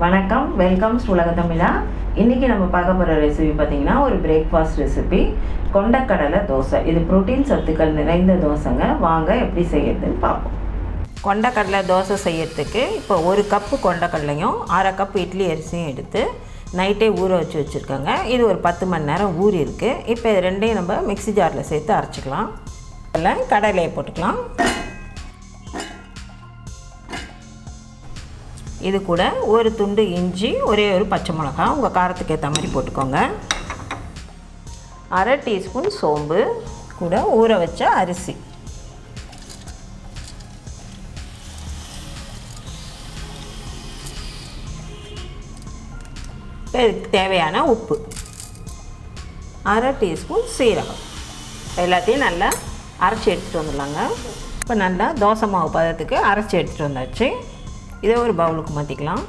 வணக்கம், வெல்கம் உலக தமிழா. இன்றைக்கி நம்ம பார்க்க போகிற ரெசிபி பார்த்திங்கன்னா ஒரு பிரேக்ஃபாஸ்ட் ரெசிபி, கொண்டக்கடலை தோசை. இது புரோட்டீன் சத்துக்கள் நிறைந்த தோசைங்க. வாங்க எப்படி செய்யறதுன்னு பார்ப்போம். கொண்டக்கடலை தோசை செய்யறதுக்கு இப்போ 1 கப்பு கொண்டக்கடலையும் 1/2 கப் இட்லி அரிசியும் எடுத்து நைட்டே ஊற வச்சுருக்கேங்க. இது ஒரு 10 மணி நேரம் ஊறி இருக்குது. இப்போ இது ரெண்டையும் நம்ம மிக்ஸி ஜாரில் சேர்த்து அரைச்சிக்கலாம். அதில் கடலையை போட்டுக்கலாம். இது கூட ஒரு துண்டு இஞ்சி, ஒரே ஒரு பச்சை மிளகா, உங்கள் காரத்துக்கு ஏற்ற மாதிரி போட்டுக்கோங்க. 1/2 டீஸ்பூன் சோம்பு, கூட ஊற வச்ச அரிசி, இதுக்கு தேவையான உப்பு, 1/2 டீஸ்பூன் சீரகம். எல்லாத்தையும் நல்லா அரைச்சி எடுத்துகிட்டு வந்துடலாங்க. இப்போ நல்லா தோசை மாவு பதத்துக்கு அரைச்சி எடுத்துகிட்டு வந்தாச்சு. இதை ஒரு பவுலுக்கு மாற்றிக்கலாம்.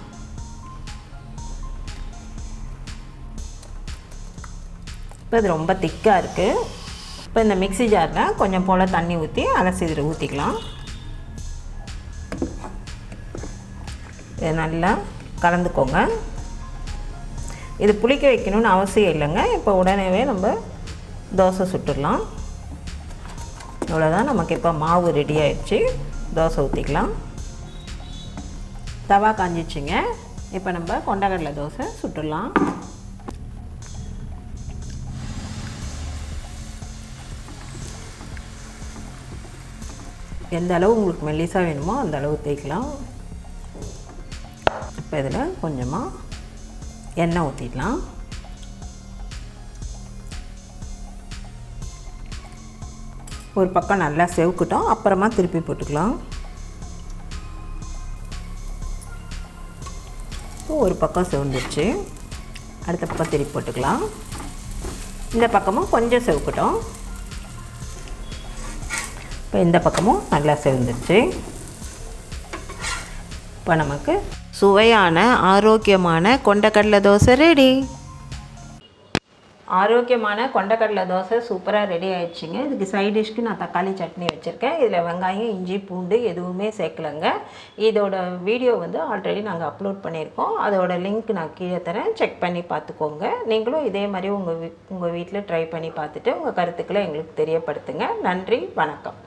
இப்போ இது ரொம்ப திக்காக இருக்குது. இப்போ இந்த மிக்ஸி ஜாரில் கொஞ்சம் போல் தண்ணி ஊற்றி அலசி இதில் ஊற்றிக்கலாம். இதை நல்லா கலந்துக்கோங்க. இது புளிக்க வைக்கணும்னு அவசியம் இல்லைங்க. இப்போ உடனேவே நம்ம தோசை சுட்டுடலாம். இவ்வளோதான், நமக்கு இப்போ மாவு ரெடி ஆகிடுச்சு. தோசை ஊற்றிக்கலாம். தவா காஞ்சிச்சுங்க. இப்போ நம்ம கொண்டக்கடலை தோசை சுட்டுடலாம். எந்த அளவு உங்களுக்கு மெல்லிசாக வேணுமோ அந்த அளவு தேய்க்கலாம். இப்போ இதில் கொஞ்சமாக எண்ணெய் ஊற்றிடலாம். ஒரு பக்கம் நல்லா செவுக்கட்டும், அப்புறமா திருப்பி போட்டுக்கலாம். ஒரு பக்கம் செவந்துருச்சு, அடுத்த பக்கம் திருப்பி போட்டுக்கலாம். இந்த பக்கமும் கொஞ்சம் செவுக்கட்டும். இப்போ இந்த பக்கமும் நல்லா செவந்துருச்சு. இப்போ நமக்கு சுவையான ஆரோக்கியமான கொண்டக்கடலை தோசை ரெடி. ஆரோக்கியமான கொண்டக்கடலை தோசை சூப்பராக ரெடி ஆகிடுச்சிங்க. இதுக்கு சைட் டிஷ்க்கு நான் தக்காளி சட்னி வச்சுருக்கேன். இதில் வெங்காயம், இஞ்சி, பூண்டு எதுவுமே சேர்க்கலைங்க. இதோட வீடியோ வந்து ஆல்ரெடி நாங்கள் அப்லோட் பண்ணியிருக்கோம். அதோட லிங்க் நான் கீழே தரேன், செக் பண்ணி பார்த்துக்கோங்க. நீங்களும் இதே மாதிரி உங்கள் வீட்டில் ட்ரை பண்ணி பார்த்துட்டு உங்கள் கருத்துக்களை எங்களுக்கு தெரியப்படுத்துங்க. நன்றி, வணக்கம்.